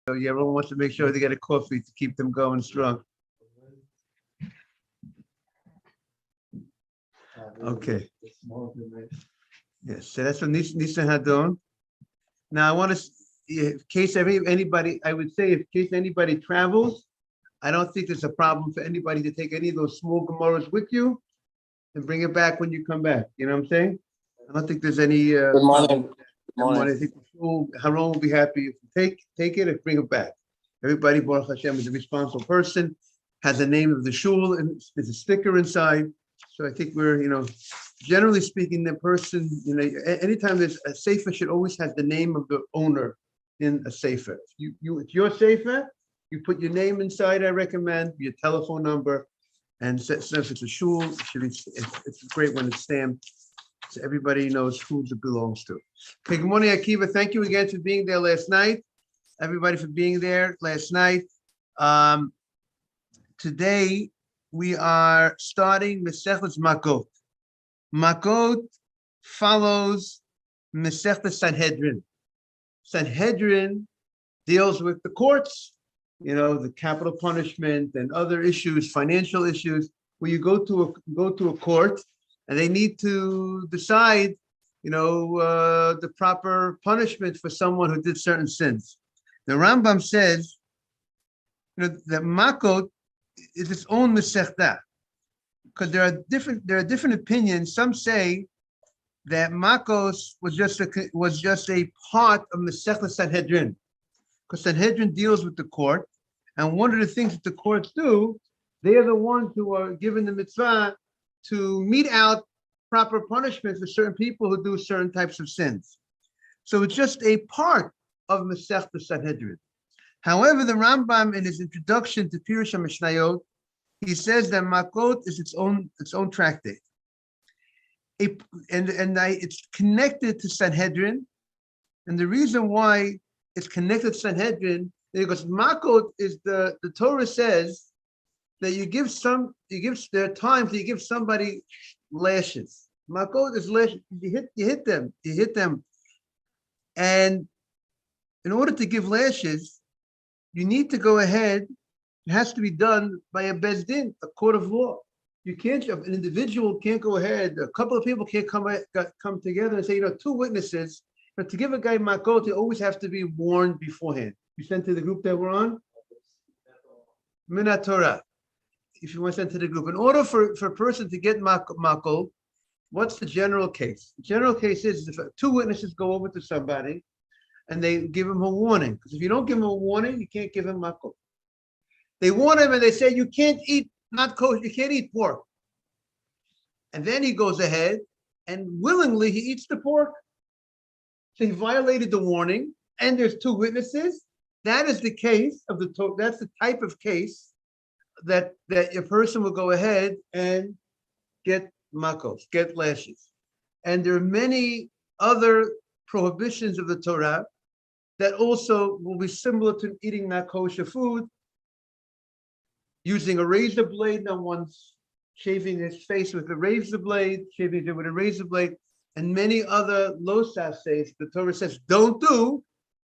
So yeah, everyone wants to make sure they get a coffee to keep them going strong. Okay. Yes, so that's what Nisa had done. Now I want to, in case anybody, I would say, in case anybody travels, I don't think there's a problem for anybody to take any of those small Gemaras with you and bring it back when you come back. You know what I'm saying? I don't think there's any Good problem. morning. Good morning. I think Haron will be happy if you take it and bring it back. Everybody, Baruch Hashem, is a responsible person, has the name of the shul, and there's a sticker inside. So I think we're, generally speaking, the person, anytime there's a sefer, should always have the name of the owner in a sefer. It's your sefer, you put your name inside, I recommend, your telephone number, and so if it's a shul, it's great when it's stamped, so everybody knows who it belongs to. Okay, good morning, Akiva. Thank you again for being there last night. Everybody for being there last night. Today, we are starting Masechtas Makkot. Makkot follows Masechtas Sanhedrin. Sanhedrin deals with the courts, the capital punishment and other issues, financial issues, where you go to a court and they need to decide, the proper punishment for someone who did certain sins. The Rambam says, that Makkot is its own Masechta, because there are different opinions. Some say that Makkos was just a part of Masechta Sanhedrin, because Sanhedrin deals with the court, and one of the things that the courts do, they are the ones who are given the mitzvah to mete out proper punishment for certain people who do certain types of sins. So it's just a part of Masechta Sanhedrin. However, the Rambam, in his introduction to Pirush HaMishnayot, he says that Makkot is its own tractate. It's connected to Sanhedrin, and the reason why it's connected to Sanhedrin is because Makkot is the Torah says that there are times you give somebody lashes. Makkot is lashes. You hit them, and in order to give lashes, you need to go ahead. It has to be done by a beis din, a court of law. You can't. An individual can't go ahead. A couple of people can't come together and say, two witnesses. But to give a guy makot, they always have to be warned beforehand. You sent to the group that we're on. Minat Torah. If you want to send to the group, in order for a person to get makot, what's the general case? The general case is if two witnesses go over to somebody and they give him a warning. Because if you don't give him a warning, you can't give him makot. They warn him and they say, you can't eat, not kosher, you can't eat pork. And then he goes ahead and willingly he eats the pork. So he violated the warning, and there's two witnesses. That is the case of that's the type of case that a person will go ahead and get makos, get lashes. And there are many other prohibitions of the Torah that also will be similar to eating not kosher food, using a razor blade. No one's shaving his face with a razor blade, shaving it with a razor blade, and many other lo says the Torah says don't do,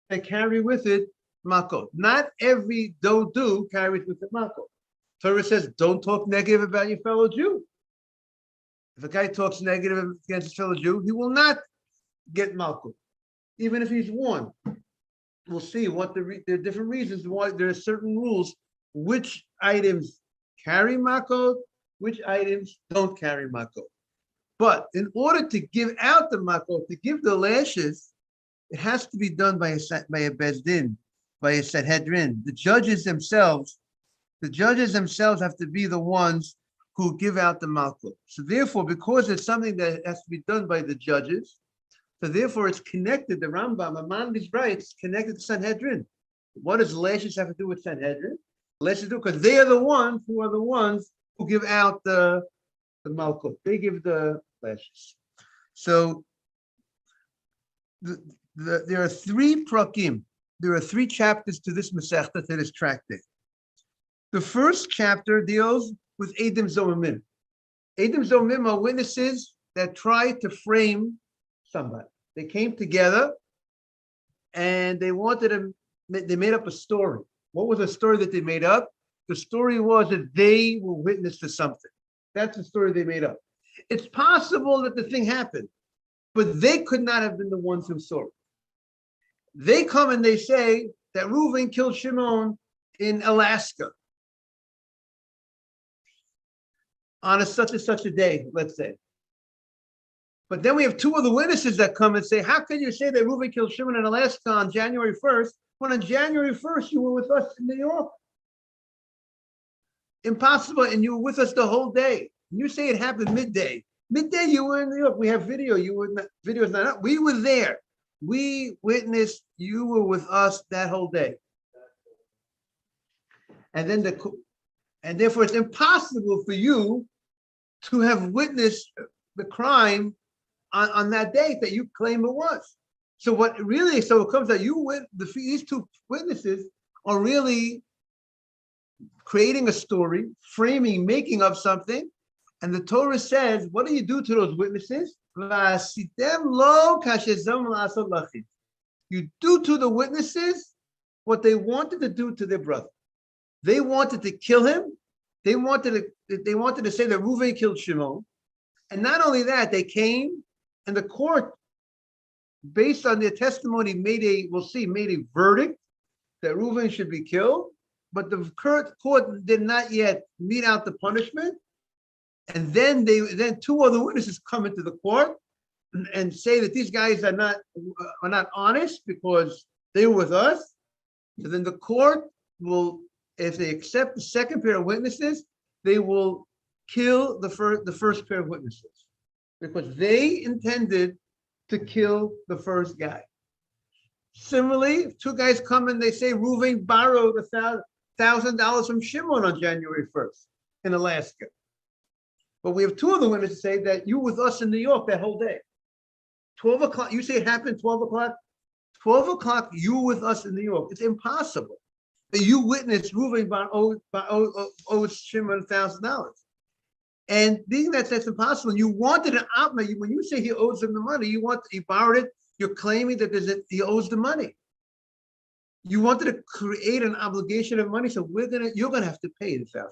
that carry with it makot. Not every don't do carries with it makot. Torah says don't talk negative about your fellow Jew. If a guy talks negative against his fellow Jew, he will not get makot, even if he's warned. We'll see what there are different reasons why there are certain rules, which items carry makot, which items don't carry makot. But in order to give out the makot, to give the lashes, it has to be done by a beis din, by a Sanhedrin. The judges themselves have to be the ones who give out the makot. So therefore, because it's something that has to be done by the judges, so therefore it's connected. The Rambam, Amman is right, it's connected to Sanhedrin. What does lashes have to do with Sanhedrin? Lashes do because they are the ones who give out the malkut. They give the lashes. So there are three prakim. There are three chapters to this Masechta, to this tractate. The first chapter deals with Edim Zomimim. Edim Zomimim are witnesses that try to frame somebody. They came together and they wanted to they made up a story. What was the story that they made up? The story was that they were witness to something. That's the story they made up. It's possible that the thing happened, but they could not have been the ones who saw it. They come and they say that Reuven killed Shimon in Alaska on such and such a day, let's say. But then we have two other witnesses that come and say, how can you say that Reuven killed Shimon in Alaska on January 1st, when on January 1st you were with us in New York? Impossible, and you were with us the whole day. You say it happened midday. Midday, you were in New York. We have video. You were not, video is not up. We were there. We witnessed. You were with us that whole day. And then and therefore it's impossible for you to have witnessed the crime on that date that you claim it was. So what really? So it comes that these two witnesses are really creating a story, framing, making up something. And the Torah says, what do you do to those witnesses? You do to the witnesses what they wanted to do to their brother. They wanted to kill him. They wanted to say that Reuven killed Shimon. And not only that, they came and the court, based on their testimony, made a verdict that Reuven should be killed. But the court did not yet mete out the punishment. And then two other witnesses come into the court and say that these guys are not honest because they were with us. So then the court will, if they accept the second pair of witnesses, they will kill the first pair of witnesses because they intended to kill the first guy. Similarly, if two guys come and they say Reuven borrowed $1,000 from Shimon on January 1st in Alaska. But we have two other witnesses say that you were with us in New York that whole day. 12 o'clock, you say it happened 12 o'clock? 12 o'clock, you were with us in New York. It's impossible that you witnessed Reuven owed Shimon $1,000. And being that's impossible, you wanted an outlet. When you say he owes him the money, he borrowed it, you're claiming that he owes the money. You wanted to create an obligation of money, so you're gonna have to pay the $1,000.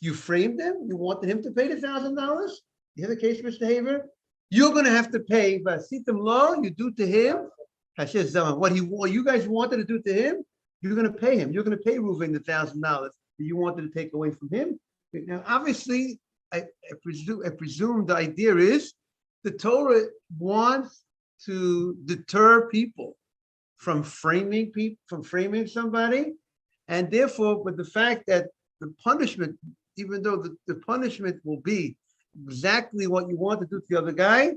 You framed him. You wanted him to pay the $1,000. You have a case, Mr. Haver. You're going to have to pay. Vasitim lo, you do to him. What you guys wanted to do to him, you're going to pay him. You're going to pay Reuven the $1,000 that you wanted to take away from him. Now, obviously, I presume the idea is the Torah wants to deter people from framing somebody, and therefore, with the fact that the punishment, even though the punishment will be exactly what you want to do to the other guy,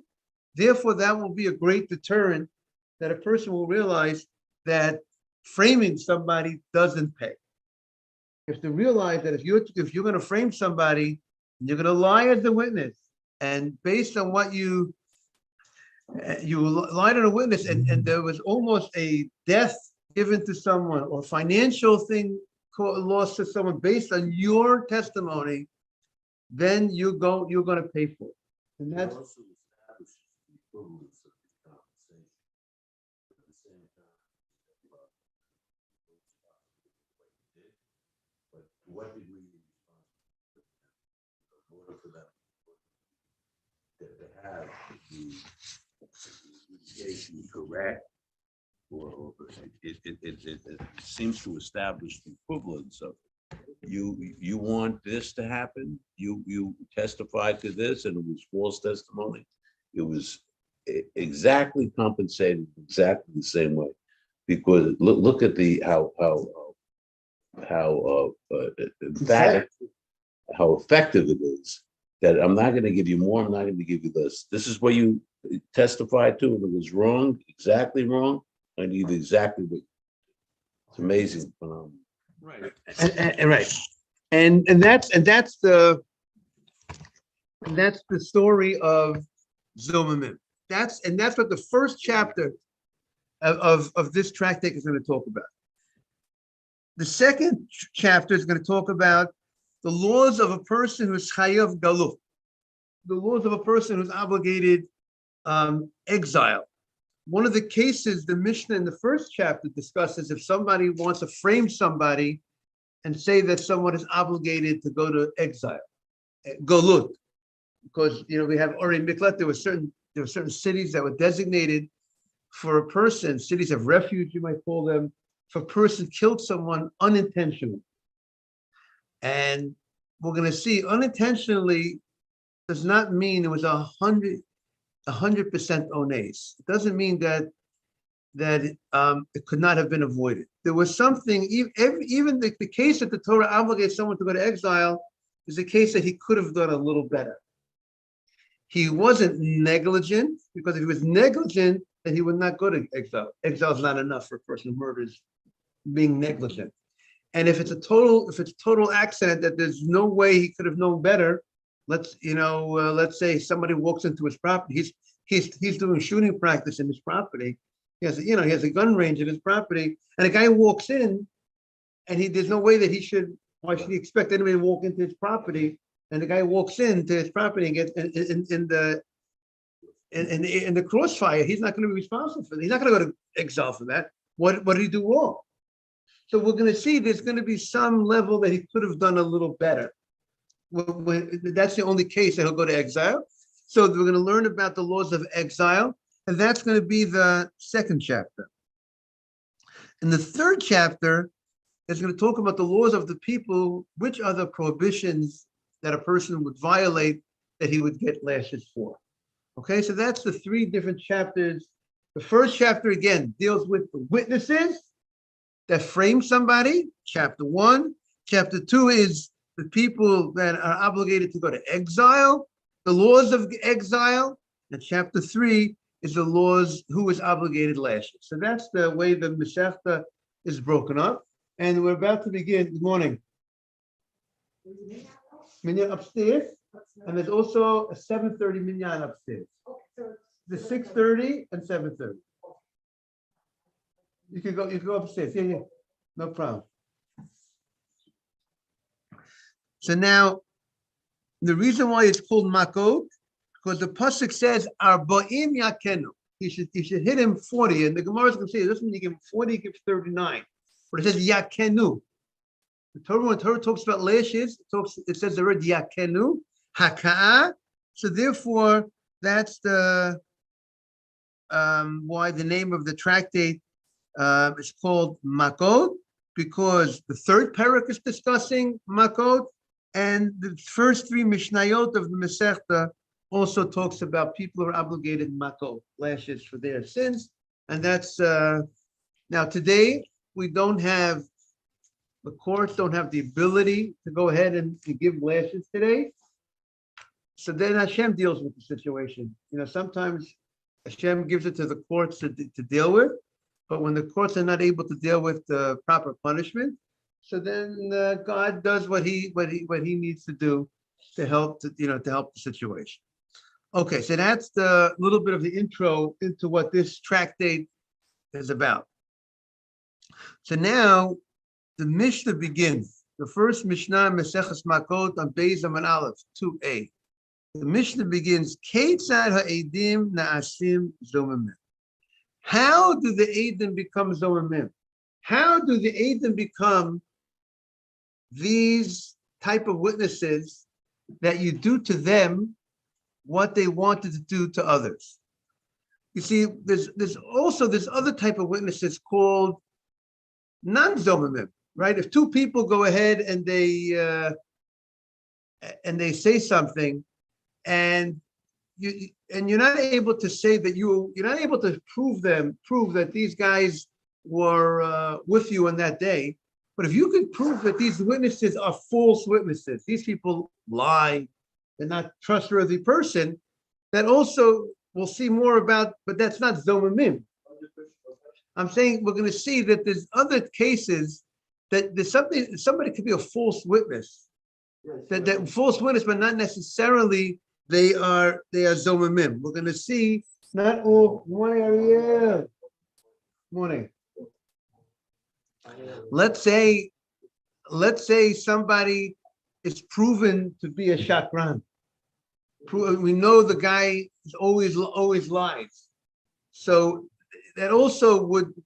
therefore that will be a great deterrent that a person will realize that framing somebody doesn't pay. If they realize that if you're going to frame somebody, you're going to lie as a witness, and based on what you lied on a witness, and there was almost a death given to someone or financial thing lost to someone based on your testimony, then you're going to pay for it. And that's also establishes the equivalence of the compensation. At the same time, but to what degree you responsible in order for them to have the litigation correct? Or it seems to establish the equivalence of you want this to happen, you testified to this, and it was false testimony. It was exactly compensated exactly the same way, because look at the how emphatic, how effective it is. That I'm not going to give you more. I'm not going to give you this. This is what you testified to, and it was wrong, exactly wrong. I need exactly what. It's amazing, phenomenal. Right, and that's the story of Zomimim. That's what the first chapter of this tractate is going to talk about. The second chapter is going to talk about the laws of a person who's chayav galut, the laws of a person who's obligated exile. one of the cases the Mishnah in the first chapter discusses, if somebody wants to frame somebody and say that someone is obligated to go to exile, golut, because we have Ori Miklat, there were certain cities that were designated for a person, cities of refuge, you might call them, if a person killed someone unintentionally. And we're going to see unintentionally does not mean it was 100% ones. It doesn't mean that it could not have been avoided. There was something, even the case that the Torah obligates someone to go to exile is a case that he could have done a little better. He wasn't negligent, because if he was negligent, then he would not go to exile. Exile is not enough for a person who murders being negligent. And if it's a total accident that there's no way he could have known better, let's say somebody walks into his property. He's doing shooting practice in his property. He has a gun range in his property, and a guy walks in, and there's no way that why should he expect anybody to walk into his property? And the guy walks into his property and gets in the crossfire. He's not going to be responsible for that. He's not going to go to exile for that. What did he do wrong? So we're going to see there's going to be some level that he could have done a little better. That's the only case that he'll go to exile. So we're going to learn about the laws of exile, and that's going to be the second chapter. In the third chapter, it's going to talk about the laws of the people, which are the prohibitions that a person would violate that he would get lashes for. Okay, so that's the three different chapters. The first chapter, again, deals with the witnesses that frame somebody, chapter 1. Chapter 2 is the people that are obligated to go to exile, the laws of exile. And chapter 3 is the laws, who is obligated lashes. So that's the way the Masechta is broken up. And we're about to begin. Good morning. Minyan upstairs, and there's also a 7:30 minyan upstairs. The 6:30 and 7:30. You can go upstairs. Yeah, no problem. So now, the reason why it's called Makkos, because the pasuk says Arba'im Yakenu. You should hit him 40, and the Gemara is going to say, doesn't mean you give him 40, he gives 39, but it says Yakenu. When Torah talks about lashes, it says the word yakenu, haka'ah. So therefore, that's the why the name of the tractate is called Makkos, because the third parak is discussing Makkos, and the first three Mishnayot of the Masechta also talks about people who are obligated Makkos, lashes for their sins. And that's now today we don't have. The courts don't have the ability to go ahead and to give lashes today. So then Hashem deals with the situation. Sometimes Hashem gives it to the courts to deal with, but when the courts are not able to deal with the proper punishment, so then God does what he needs to do to help to help the situation. Okay, so that's the little bit of the intro into what this tractate is about. So now the Mishnah begins. The first Mishnah, Maseches Makkos, on Beis Amud Aleph, 2a. The Mishnah begins, Keitzad ha'edim na'asim zomimim. How do the Eidim become zomimim? How do the Eidim become these type of witnesses that you do to them what they wanted to do to others? You see, there's also this other type of witnesses called non-zomimim. Right? If two people go ahead and they say something, and you're not able to say that you're not able to prove that these guys were with you on that day, but if you can prove that these witnesses are false witnesses, these people lie, they're not trustworthy person, that also we'll see more about, but that's not zomimim. I'm saying we're going to see that there's other cases that there's somebody could be a false witness, that false witness, but not necessarily they are zomimim. We're going to see not all. Morning, Ariel. Morning. Let's say somebody is proven to be a shakran. We know the guy is always lies. So that also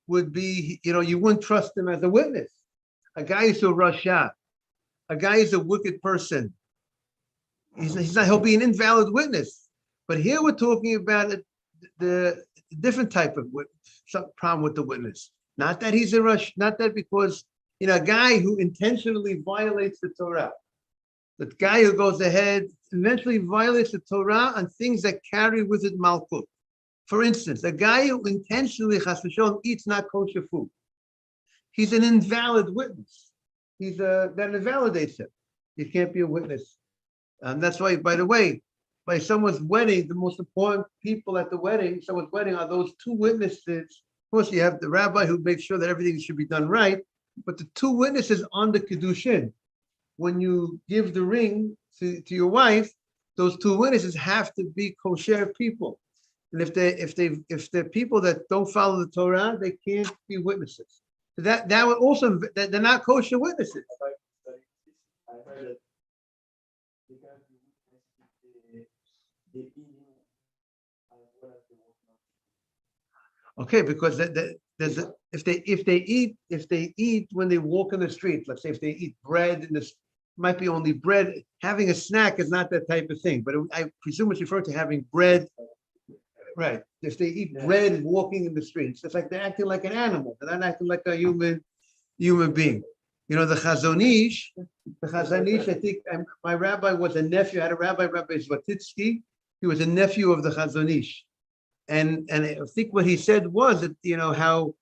would be, you wouldn't trust him as a witness. A guy is a rasha, a guy is a wicked person. He'll be an invalid witness. But here we're talking about the different type of some problem with the witness. Not that he's a rush, not that because a guy who intentionally violates the Torah. The guy who goes ahead eventually violates the Torah on things that carry with it malchut. For instance, a guy who intentionally chas v'sholom eats not kosher food. He's an invalid witness. That invalidates him. He can't be a witness. That's why, by the way, by someone's wedding, the most important people at someone's wedding, are those two witnesses. Of course, you have the rabbi who makes sure that everything should be done right, but the two witnesses on the kiddushin, when you give the ring to your wife, those two witnesses have to be kosher people. And if they're people that don't follow the Torah, they can't be witnesses. So that would also, they're not kosher witnesses. I heard that they can be eating as well as they walk. Okay, because if they eat when they walk in the street, let's say if they eat bread in this, might be only bread. Having a snack is not that type of thing, but I presume it's referred to having bread. Right. If they eat bread walking in the streets, it's like they're acting like an animal. They're not acting like a human being. The Chazon Ish, I think my rabbi was a nephew. I had a Rabbi Zvatitsky. He was a nephew of the Chazon Ish. And I think what he said was that, how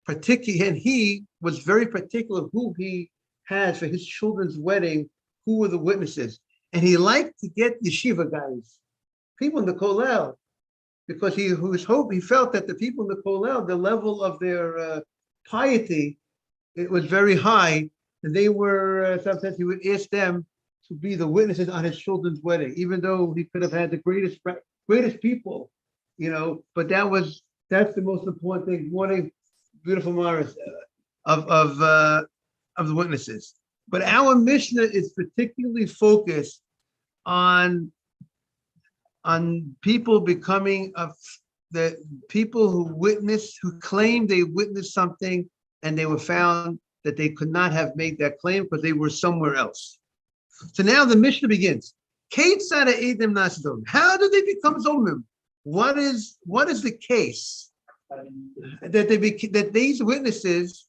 particular, and he was very particular who he had for his children's wedding, who were the witnesses. And he liked to get yeshiva guys, people in the kollel, because he felt that the people in the kollel, the level of their piety, it was very high, and they were sometimes he would ask them to be the witnesses on his children's wedding, even though he could have had the greatest people, But that's the most important thing. Morning, beautiful Morris, of the witnesses. But our Mishnah is particularly focused on people becoming the people who claimed they witnessed something, and they were found that they could not have made that claim because they were somewhere else. So now the Mishnah begins. How do they become zomim? What is the case that these witnesses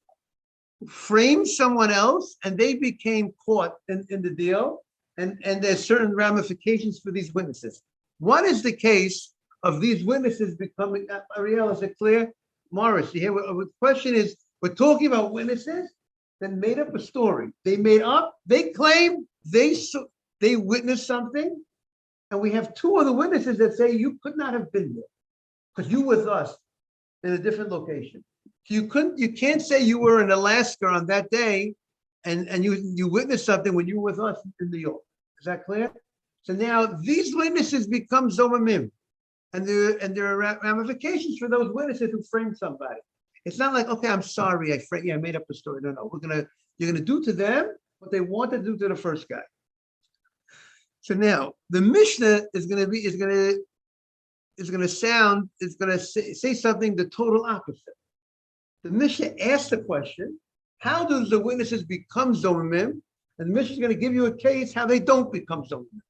framed someone else and they became caught in the deal, and there's certain ramifications for these witnesses? What is the case of these witnesses becoming, Ariel, is it clear? Morris, you hear the question is, we're talking about witnesses that made up a story. They claim they witnessed something, and we have two other witnesses that say you could not have been there because you were with us in a different location. You can't say you were in Alaska on that day and you witnessed something when you were with us in New York. Is that clear? So now these witnesses become zomamim, and there are ramifications for those witnesses who framed somebody. It's not like, okay, I'm sorry, I made up a story. No, you're gonna do to them what they want to do to the first guy. So now the Mishnah is gonna say something the total opposite. The Mishnah asks the question, how do the witnesses become zomamim? And the Mishnah is going to give you a case how they don't become zomamim.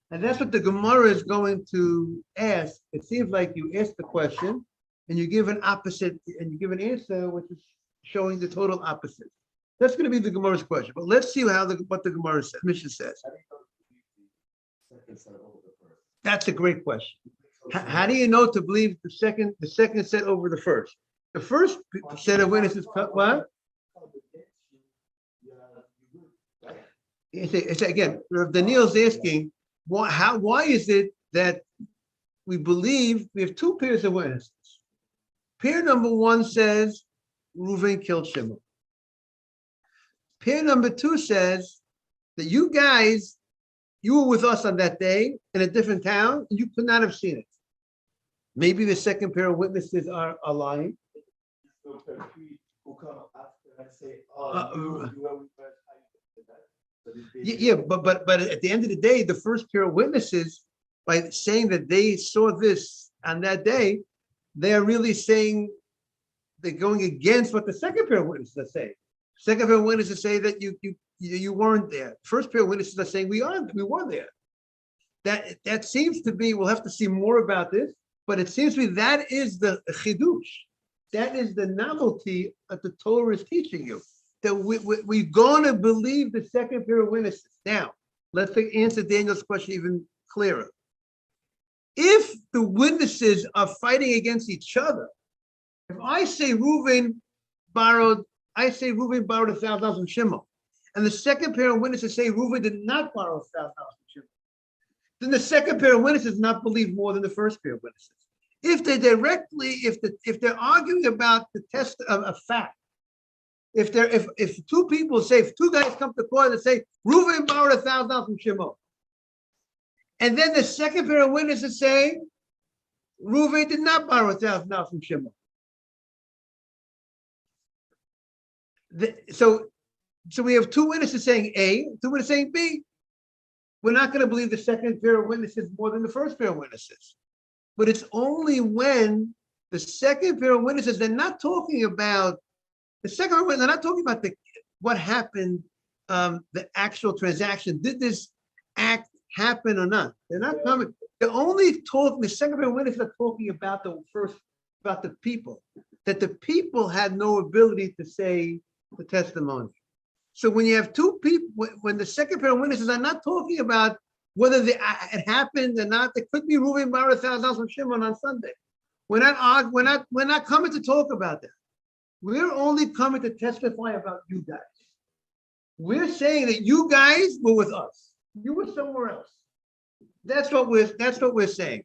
And that's what the Gemara is going to ask. It seems like you ask the question and you give an opposite, and you give an answer which is showing the total opposite. That's going to be the Gemara's question. But let's see what the Gemara says, Mishnah says. That's a great question. How do you know to believe the second set over the first? The first set of witnesses, what? It's again, Rav Daniel's asking, why is it that we believe we have two pairs of witnesses? Pair number one says Reuven killed Shimon. Pair number two says that you guys, you were with us on that day in a different town, and you could not have seen it. Maybe the second pair of witnesses are lying. Yeah, but at the end of the day, the first pair of witnesses, by saying that they saw this on that day, they are really saying they're going against what the second pair of witnesses are saying. Second pair of witnesses say that you weren't there. First pair of witnesses are saying we were there. That seems to be, we'll have to see more about this, but it seems to be that is the chidush. That is the novelty that the Torah is teaching you. That we're going to believe the second pair of witnesses. Now, let's answer Daniel's question even clearer. If the witnesses are fighting against each other, if I say Reuven borrowed $1,000 from Shimon, and the second pair of witnesses say Reuven did not borrow $1,000 from Shimon, then the second pair of witnesses not believe more than the first pair of witnesses. If they directly, if they're arguing about the test of a fact, if two people say, if two guys come to court and say Reuven borrowed $1,000 from Shimon, and then the second pair of witnesses say Reuven did not borrow $1,000 from Shimon. So we have two witnesses saying A, two witnesses saying B. We're not going to believe the second pair of witnesses more than the first pair of witnesses. But it's only when the second pair of witnesses, they're not talking about what happened, the actual transaction. Did this act happen or not? They're not coming. They're only talking, the second pair of witnesses are talking about about the people, that the people had no ability to say the testimony. So when you have two people, when the second pair of witnesses are not talking about whether it happened or not, there could be Reuven borrowed $1,000 from Shimon on Sunday. We're not coming to talk about that. We're only coming to testify about you guys. We're saying that you guys were with us. You were somewhere else. That's what we're saying.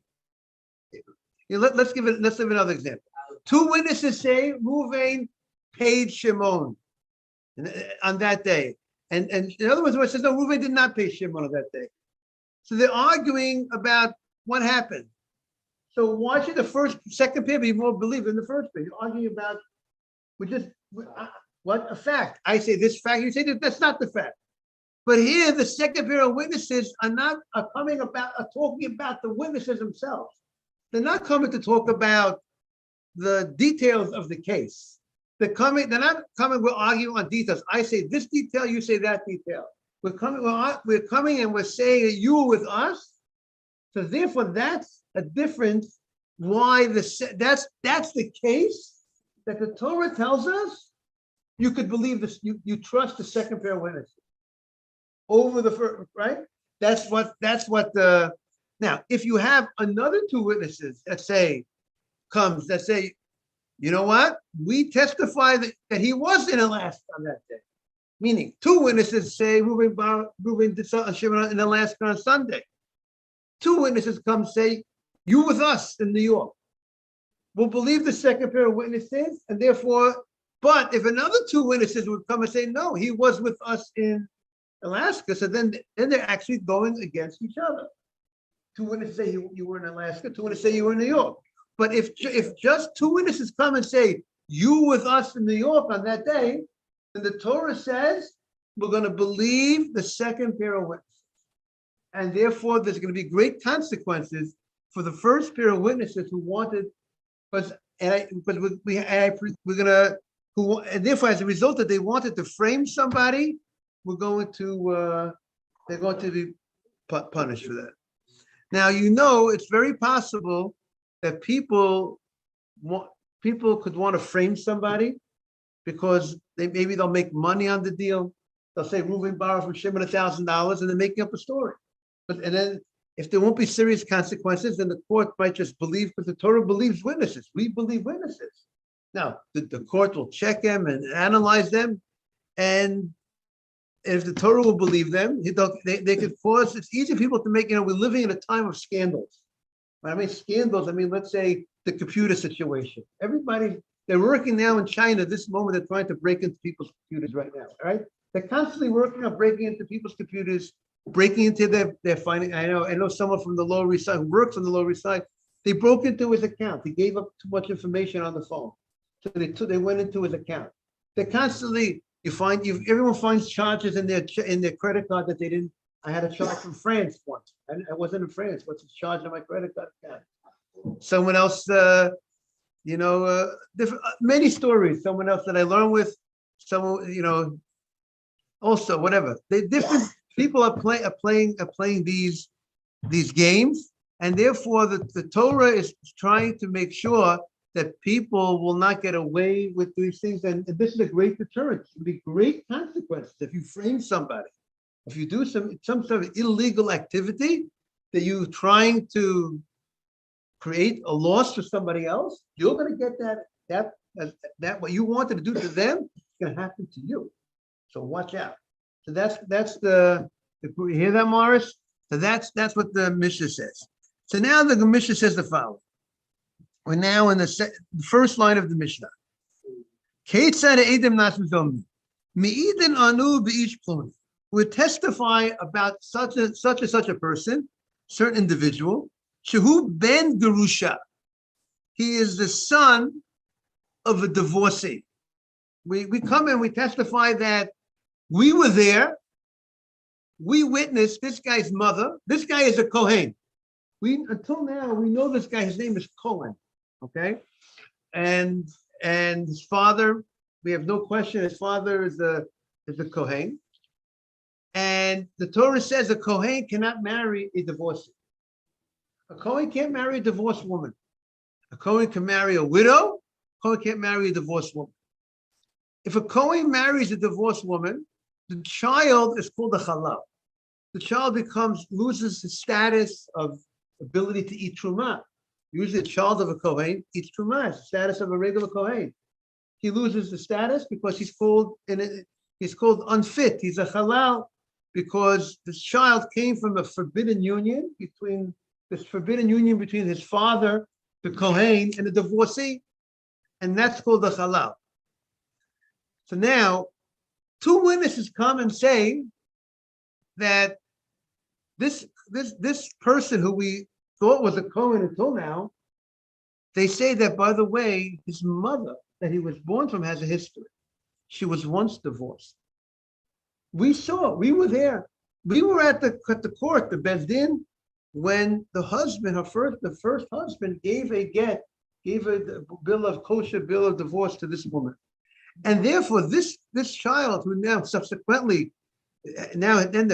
Let's give another example. Two witnesses say Reuven paid Shimon on that day. And in other words, it says, no, Reuven did not pay Shimon on that day. So they're arguing about what happened. So why should the second pair be more believed than the first pair? You're arguing about, what a fact. I say this fact, you say that's not the fact. But here, the second pair of witnesses are talking about the witnesses themselves. They're not coming to talk about the details of the case. They're not coming, we're arguing on details. I say this detail, you say that detail. We're coming and we're saying that you were with us. So therefore, that's a difference. Why that's the case that the Torah tells us. You could believe this. You trust the second pair of witnesses over the first, right? That's what the. Now, if you have another two witnesses that say, you know what? We testify that he was in Alaska on that day. Meaning, two witnesses say Reuven did something Shimon in Alaska on Sunday. Two witnesses come say, you with us in New York. We'll believe the second pair of witnesses, and therefore, but if another two witnesses would come and say, no, he was with us in Alaska, so then they're actually going against each other. Two witnesses say you were in Alaska, two witnesses say you were in New York. But if just two witnesses come and say, you with us in New York on that day, then the Torah says, we're going to believe the second pair of witnesses. And therefore, there's going to be great consequences for the first pair of witnesses who wanted, and therefore, as a result that they wanted to frame somebody, they're going to be punished for that. Now, it's very possible that people could want to frame somebody because maybe they'll make money on the deal. They'll say Reuven borrowed from Shimon $1,000 and they're making up a story. And then if there won't be serious consequences, then the court might just believe, because the Torah believes witnesses. We believe witnesses. Now, the court will check them and analyze them. And if the Torah will believe them, they could cause, it's easy for people to make, we're living in a time of scandals. When I mean scandals, let's say the computer situation. They're working now in China, this moment, they're trying to break into people's computers right now, right? They're constantly working on breaking into people's computers, breaking into their finding. I know someone from the Lower East Side who works on the Lower East Side. They broke into his account. He gave up too much information on the phone. So they went into his account. They're constantly, everyone finds charges in their credit card that they didn't. I had a charge from France once. I wasn't in France. What's the charge on my credit card account? Someone else different, many stories. Someone else that I learned with, someone, also whatever. They different people are playing these games, and therefore the Torah is trying to make sure that people will not get away with these things. And this is a great deterrent. It will be great consequences if you frame somebody, if you do some sort of illegal activity that you're trying to create a loss for somebody else. You're going to get that what you wanted to do to them is going to happen to you. So watch out. So that's you hear that, Morris? So that's what the Mishnah says. So now the Mishnah says the following. We're now in the first line of the Mishnah. We testify about such and such a person, certain individual. Shehu ben Gerusha. He is the son of a divorcee. We come and we testify that we were there. We witnessed this guy's mother. This guy is a Kohen. Until now, we know this guy, his name is Cohen. Okay. And his father, we have no question, his father is a Kohen. And the Torah says a Kohen cannot marry a divorcee. A Kohen can't marry a divorced woman. A Kohen can marry a widow. A Kohen can't marry a divorced woman. If a Kohen marries a divorced woman, the child is called a halal. The child loses his status of ability to eat trumah. Usually, the child of a Kohen eats trumah. It's the status of a regular Kohen. He loses the status because he's called unfit. He's a halal because this child came from a forbidden union between his father, the Kohen, and the divorcee, and that's called the halal. So now, two witnesses come and say that this person who we thought was a Kohen until now, they say that, by the way, his mother that he was born from has a history. She was once divorced. We were there. We were at the court, the Beis Din, when the first husband gave a kosher bill of divorce to this woman. And therefore, this child who now subsequently, then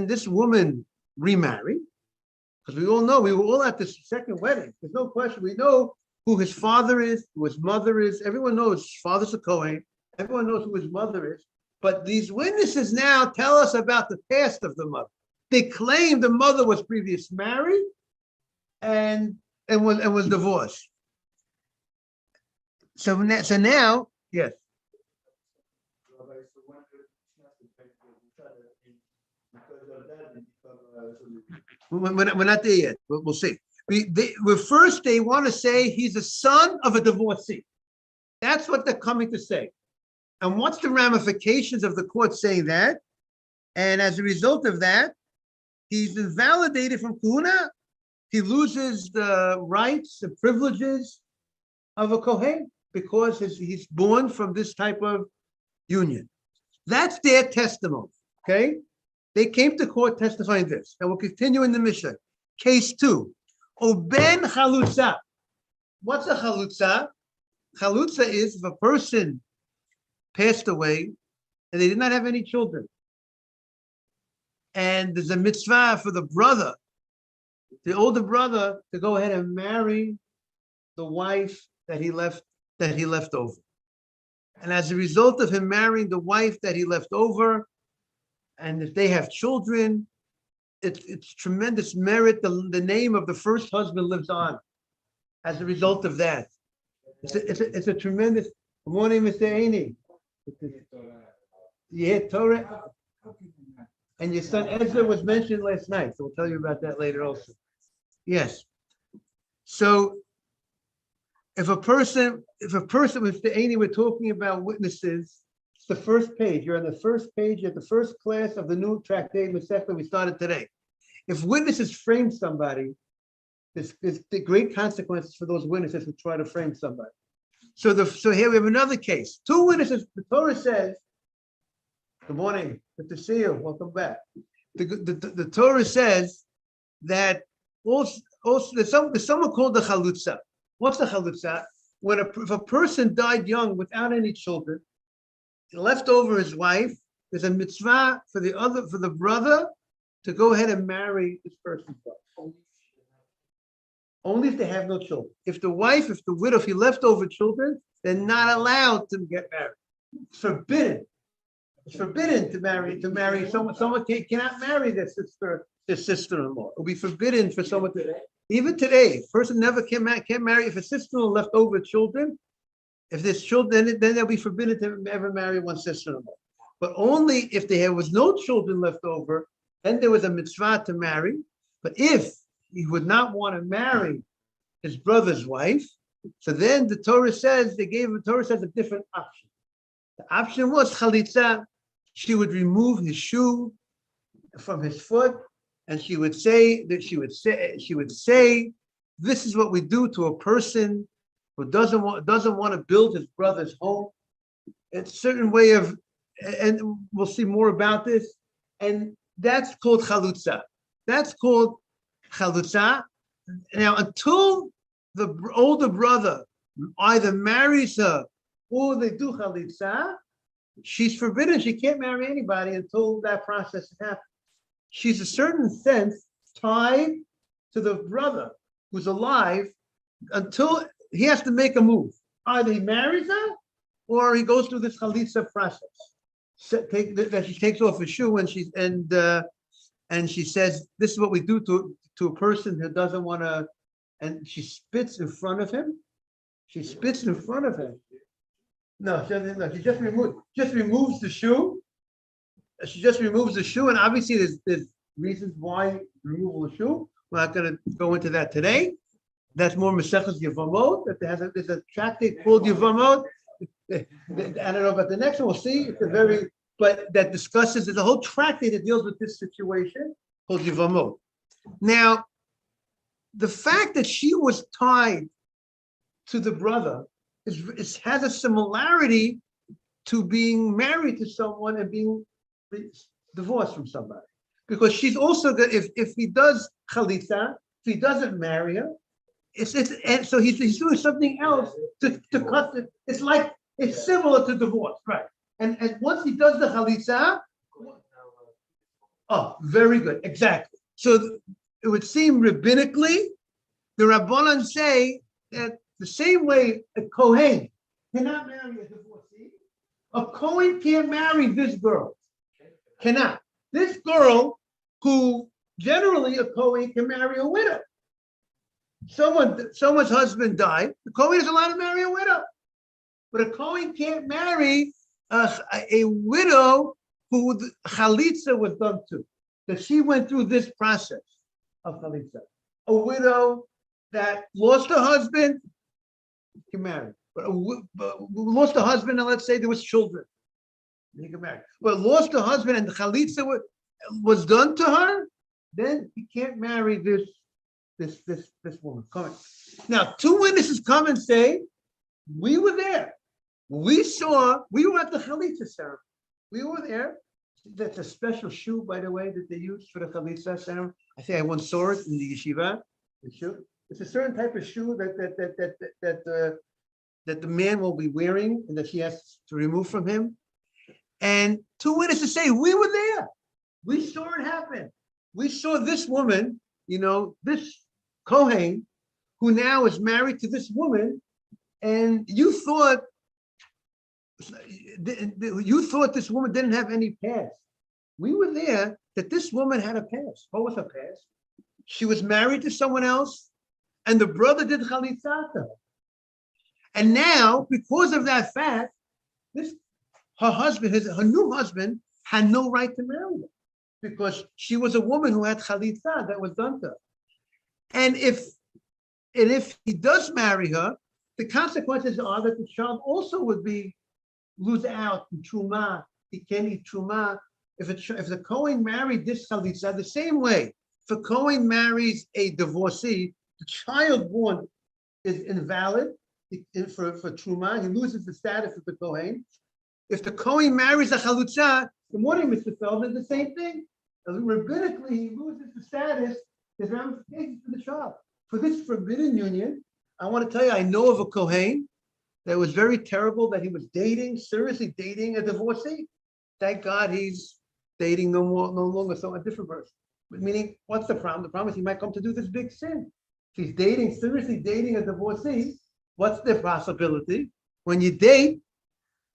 this woman remarried, because we all know, we were all at this second wedding. There's no question. We know who his father is, who his mother is. Everyone knows his father's a Kohen. Everyone knows who his mother is. But these witnesses now tell us about the past of the mother. They claim the mother was previously married and was divorced. So now, yes. We're not there yet. We'll see. First, they want to say he's a son of a divorcee. That's what they're coming to say. And what's the ramifications of the court saying that? And as a result of that, he's invalidated from Kahuna. He loses the rights and privileges of a Kohen because he's born from this type of union. That's their testimony, okay? They came to court testifying this. And we'll continue in the Mishnah. Case 2. Oben chalutza. What's a chalutza? Chalutza is if a person passed away and they did not have any children. And there's a mitzvah for the brother, the older brother, to go ahead and marry the wife that he left over. And as a result of him marrying the wife that he left over, and if they have children, it's tremendous merit. The name of the first husband lives on as a result of that. It's a tremendous. Good morning, Mr. Aini. Yeah, Torah. And your son Ezra was mentioned last night, so we'll tell you about that later also. Yes. So if a person, Mr. Aini, we're talking about witnesses. It's the first page. You're on the first page at the first class of the new tractate Masechta we started today. If witnesses frame somebody, there's the great consequences for those witnesses who try to frame somebody. So here we have another case. Two witnesses. The Torah says, "Good morning, good to see you. Welcome back." The Torah says that also there's someone called the chalutza. What's the chalutza? If a person died young without any children, left over his wife, there's a mitzvah for the brother to go ahead and marry this person's wife. Only if they have no children. If the widow, if he left over children, they're not allowed to get married. It's forbidden. It's forbidden to marry someone. Someone cannot marry their sister-in-law. It will be forbidden for someone to. Even today, a person never can't marry. If a sister-in-law left over children, if there's children, then they'll be forbidden to ever marry one sister-in-law. But only if there was no children left over, then there was a mitzvah to marry. But if he would not want to marry his brother's wife, so then the Torah says a different option. The option was chalitza. She would remove his shoe from his foot, and she would say, this is what we do to a person who doesn't want to build his brother's home. It's a certain way of, and we'll see more about this, and that's called chalutza. That's called chalutza. Now, until the older brother either marries her or they do chalitza, she's forbidden. She can't marry anybody until that process has happened. She's a certain sense tied to the brother who's alive until he has to make a move. Either he marries her or he goes through this chalitza process. That she takes off her shoe and she says, "This is what we do to a person who doesn't want to," and she spits in front of him. She spits in front of him. No, she just removes the shoe. She just removes the shoe, and obviously there's reasons why removal of the shoe. We're not going to go into that today. That's more Maseches Yevamot. That there's a tractate called Yevamot. I don't know about the next one. We'll see. But that discusses. There's a whole tractate that deals with this situation called Yevamot. Now, the fact that she was tied to the brother has a similarity to being married to someone and being divorced from somebody, because she's also good. If he does chalitza, if he doesn't marry her, and so he's doing something else to cut it. It's similar to divorce, right? And once he does the chalitza, oh, very good, exactly. So it would seem rabbinically, the Rabbanan say that the same way a Kohen cannot marry a divorcee, a Kohen can't marry this girl. Cannot. This girl, who generally a Kohen can marry a widow. Someone's husband died. The Kohen is allowed to marry a widow, but a Kohen can't marry a widow who the chalitza was done to. That she went through this process of chalitza. A widow that lost her husband can marry, but lost her husband, and let's say there was children. He can marry. But lost her husband and the chalitza was done to her, then he can't marry this woman. Come on. Now, two witnesses come and say, we were there. We were at the chalitza ceremony. We were there. That's a special shoe, by the way, that they use for the chalitza ceremony. I think I once saw it in the yeshiva. The shoe. It's a certain type of shoe that the man will be wearing and that he has to remove from him. And two witnesses say, we were there. We saw it happen. We saw this woman, this Kohen, who now is married to this woman, and you thought this woman didn't have any past. We were there that this woman had a past. What was her past? She was married to someone else, and the brother did chalitza to her. And now, because of that fact, her new husband had no right to marry her, because she was a woman who had chalitza that was done to her. And if he does marry her, the consequences are that the child also would lose out in truma. He can't eat truma. If the Kohen married this chalitza, the same way, if a Kohen marries a divorcee, the child born is invalid for truma. He loses the status of the Kohen. If the Kohen marries a chalutza, good morning, Mr. Feldman, the same thing. Rabbinically, he loses the status. There's ramifications for the child. For this forbidden union, I want to tell you, I know of a Kohen that was very terrible, that he was dating, seriously dating a divorcee. Thank God he's dating no longer so a different person. Meaning, what's the problem? The problem is he might come to do this big sin. If he's dating, seriously dating a divorcee, what's the possibility? When you date,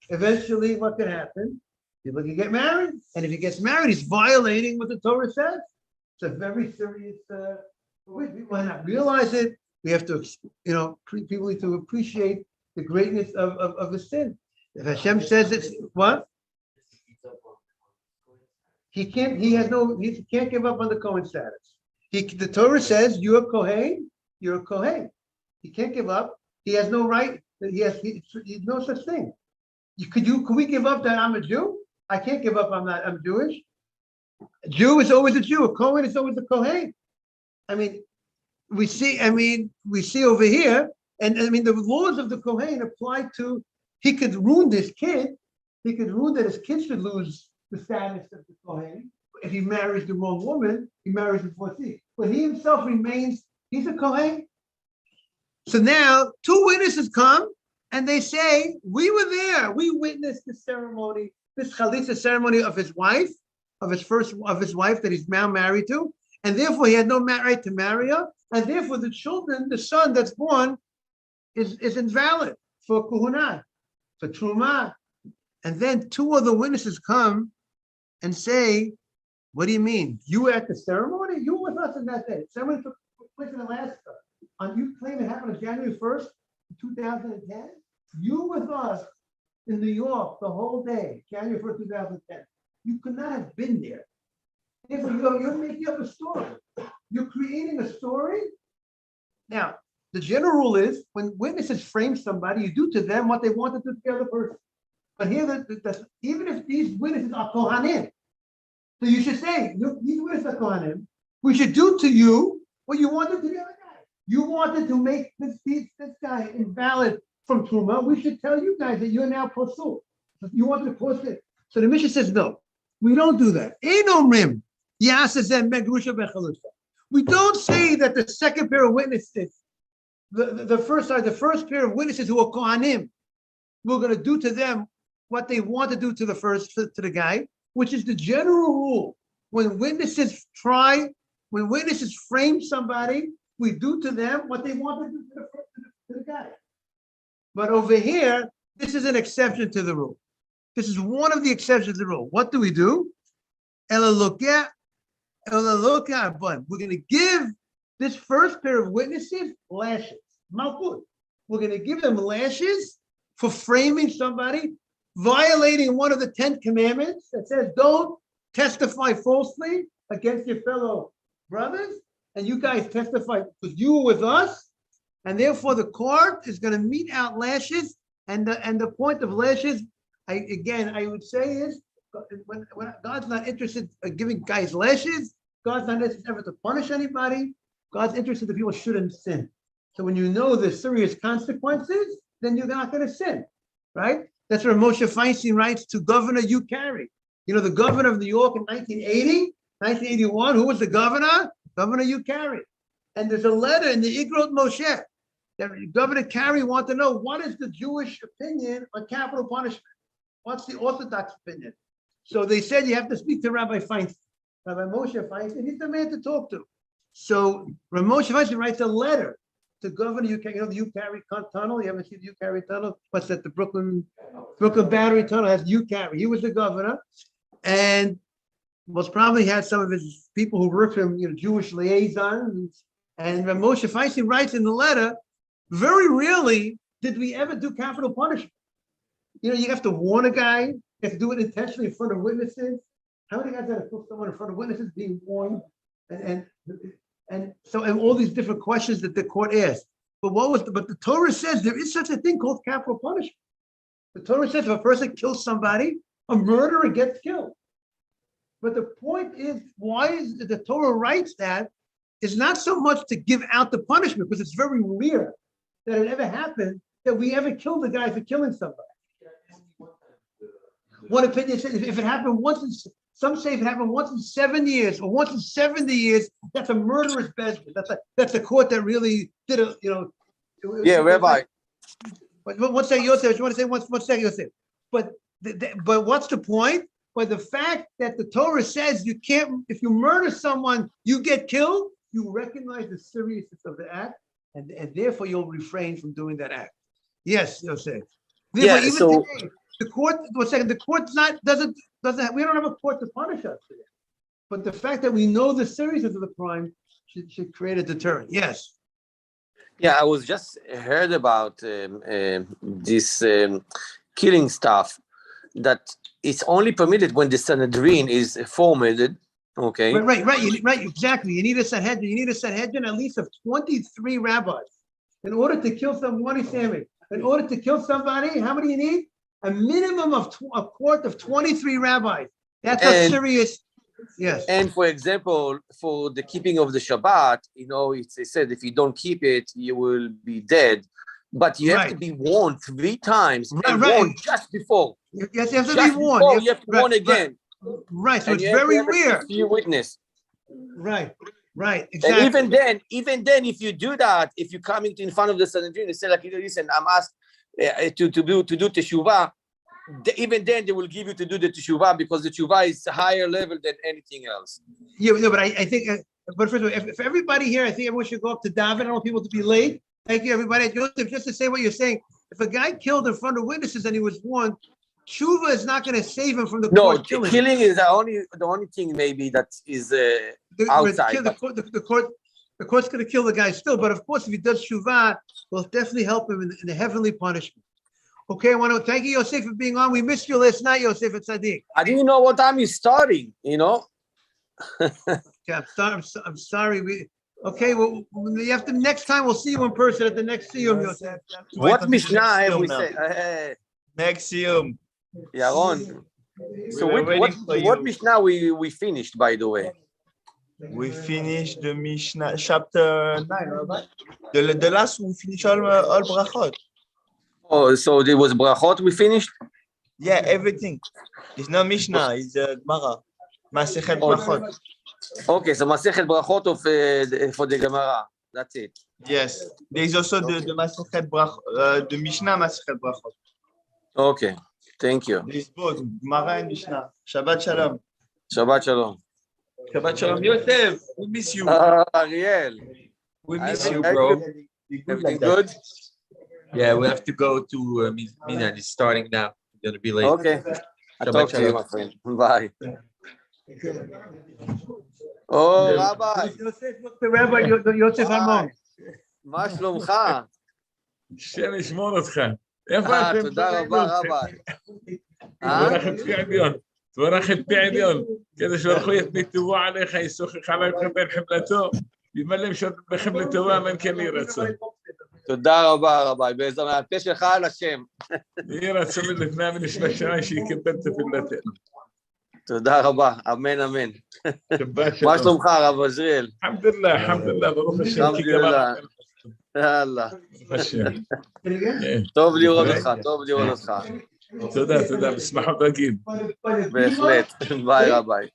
eventually what can happen? People can get married. And if he gets married, he's violating what the Torah says. It's a very serious we might not realize it. We have to, people need to appreciate the greatness of the sin. If Hashem says it's what? He can't give up on the Kohen status. The Torah says you're a Kohen, you're a Kohen. He can't give up. He has no right. He no such thing. Could we give up that I'm a Jew? I can't give up. I'm Jewish. A Jew is always a Jew. A Kohen is always a Kohen. We see over here, and the laws of the Kohen apply to, he could ruin this kid. He could ruin that his kid should lose the status of the Kohen. If he marries the wrong woman, he marries the divorcee. But he himself remains, he's a Kohen. So now two witnesses come and they say, we were there. We witnessed the ceremony, this chalitza ceremony of his wife, of his wife that he's now married to. And therefore he had no right to marry her. And therefore the son that's born is invalid for kuhuna, for truma. And then two other witnesses come and say, what do you mean? You were at the ceremony? You were with us on that day. Ceremony took place in Alaska. You claim it happened on January 1st, 2010? You were with us in New York the whole day, January 1st, 2010. You could not have been there. Therefore, you're making up a story. You're creating a story. Now, the general rule is when witnesses frame somebody, you do to them what they want to do to the other person. But here, even if these witnesses are Kohanim, so you should say, these witnesses are Kohanim, we should do to you what you wanted to the other guy. You wanted to make this guy invalid from Truma. We should tell you guys that you're now posul. You wanted to post it. So the Mishnah says, no, we don't do that. We don't say that the second pair of witnesses, the first pair of witnesses who are Kohanim, we're going to do to them what they want to do to the guy, which is the general rule. When witnesses frame somebody, we do to them what they want to do to the guy. But over here, this is an exception to the rule. This is one of the exceptions to the rule. What do we do? We're going to give this first pair of witnesses lashes. Malchut. We're going to give them lashes for framing somebody, violating one of the 10 commandments that says don't testify falsely against your fellow brothers. And you guys testify because you were with us. And therefore the court is going to mete out lashes. And the point of lashes, I would say is, when God's not interested in giving guys lashes, God's not interested ever to punish anybody. God's interested that people shouldn't sin. So when you know there's serious consequences, then you're not going to sin, right? That's where Moshe Feinstein writes to Governor Hugh Carey. The governor of New York in 1980, 1981, who was the governor? Governor Hugh Carey. And there's a letter in the Igrot Moshe that Governor Carey wanted to know, what is the Jewish opinion on capital punishment? What's the Orthodox opinion? So they said you have to speak to Rabbi Feinstein. Rabbi Moshe Feinstein, he's the man to talk to. So Rabbi Moshe Feinstein writes a letter to Governor Hugh Carey. The Hugh Carey Tunnel? You ever see the Hugh Carey Tunnel? What's that? The Brooklyn Battery Tunnel has Hugh Carey. He was the governor. And most probably had some of his people who worked for him, Jewish liaisons. And Rabbi Moshe Feinstein writes in the letter, very rarely did we ever do capital punishment. You have to warn a guy, you have to do it intentionally in front of witnesses. How many guys had to put someone in front of witnesses being warned? And all these different questions that the court asked. But the Torah says there is such a thing called capital punishment. The Torah says if a person kills somebody, a murderer gets killed. But the point is, why is the Torah writes that is not so much to give out the punishment, because it's very rare that it ever happened that we ever killed a guy for killing somebody. One opinion says if it happened once, some say if it happened once in 7 years or once in 70 years, that's a murderous bezin. That's a court that really did Yeah, Rabbi. But one second, Yosef, you want to say one second, Yosef. But but what's the point? But the fact that the Torah says you can't, if you murder someone, you get killed, you recognize the seriousness of the act, and therefore you'll refrain from doing that act. Yes, Yosef. Yeah, Even so- today, the court, one second, the court's not, doesn't, we don't have a court to punish us for that. But the fact that we know the seriousness of the crime should create a deterrent. Yes. Yeah, I was just heard about this killing stuff, that it's only permitted when the Sanhedrin is formatted. Okay. Right, exactly. You need a Sanhedrin. You need a Sanhedrin at least of 23 rabbis. In order to kill someone, in order to kill somebody, how many you need? A minimum of a court of 23 rabbis. That's how serious. Yes. And for example, for the keeping of the Shabbat, it said if you don't keep it, you will be dead. But you have to be warned 3 times and warned just before. Yes, you have to be warned. You have to warn again. Right, so it's very rare. You witness. Right, exactly. And even then, if you do that, if you're coming in front of the Sanhedrin, they say like, listen, I'm asked to do teshuvah. Even then, they will give you to do the teshuvah because the teshuvah is a higher level than anything else. Yeah, no, but I think, but first of all, if everybody here, I think everyone should go up to David. I don't want people to be late. Thank you, everybody. Joseph, just to say what you're saying, if a guy killed in front of witnesses and he was warned, tshuva is not going to save him from the court killing. Killing is the only thing maybe that is outside. The court's going to kill the guy still, but of course, if he does tshuva, will definitely help him in the heavenly punishment. Okay, I want to thank you, Yosef, for being on. We missed you last night, Yosef at Sadiq. I didn't know what time you're starting, Yeah, I'm sorry. Well, you have to, next time we'll see you in person at the next Siyum, Yosef. What Mishnah have we said? Next Siyum. Yaron. So what Mishnah we finished, by the way? We finished the Mishnah, chapter 9, right? The last we finished all brachot. Oh, so there was brachot we finished? Yeah, everything. It's not Mishnah, it's Gemara. Masechet brachot. Okay, so Masechet brachot for the Gemara. That's it. Yes. There is also the Masechet brachot, the Mishnah Masechet brachot. Okay, thank you. There's both Gemara and Mishnah. Shabbat shalom. Shabbat shalom. Shabbat shalom. Yosef, we miss you. Ariel. We miss you, bro. Everything good? Yeah, we have to go to Minan. It's starting now. We're gonna be late. Okay. I'll talk to you, my friend. Bye. Oh, Rabbi. Yosef, look the Rabbi, Yosef Harmon. מה שלומך? השם ישמור אותך. איפה אתם? תודה רבה, רבי. תברך את פי עליון. תברך את פי עליון. כדי שברכו יתני טובו עליך, ישוחח עליך בין חמלתו. ימלא בחמלתו, אמן כן יהי רצון. תודה רבה, רבי. בעזרת הפה שלך על השם. יהי רצון לפני ונשמע שנה שיקבל תפילתנו. תודה רבה, אמן, אמן. מה שלומך, רב עזריאל? אלחמדולillah, ברוך השם. אלחמדולillah. יאללה. טוב לראות אותך. תודה, בשמחות רגיל. בהחלט. ביי, רבי.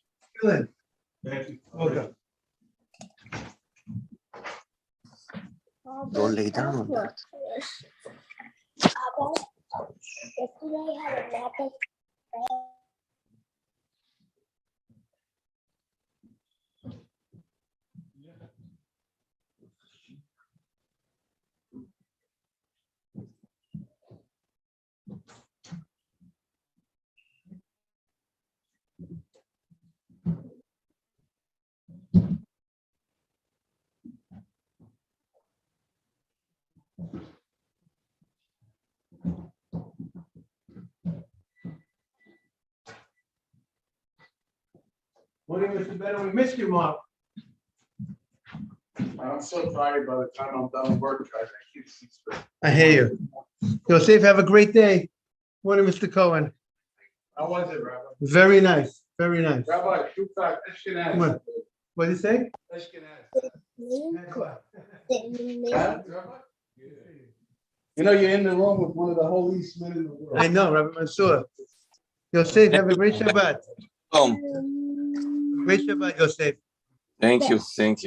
Don't lay down on that. Yesterday I had a nap. Morning, Mr. Bennett. We missed you, Mark. I'm so tired by the time I'm done with work, I can't see straight. I hear you. Yosef, have a great day. Morning, Mr. Cohen. How was it, Rabbi? Very nice, very nice. Rabbi, shoot back, Ashkenaz. What? What did you say? Ashkenaz. Huh? Huh, Rabbi? You know, you're in the room with one of the holiest men in the world. I know, Rabbi Mansour. Yosef, have a great Shabbat. Great Shabbat, Yosef. Thank you. Thank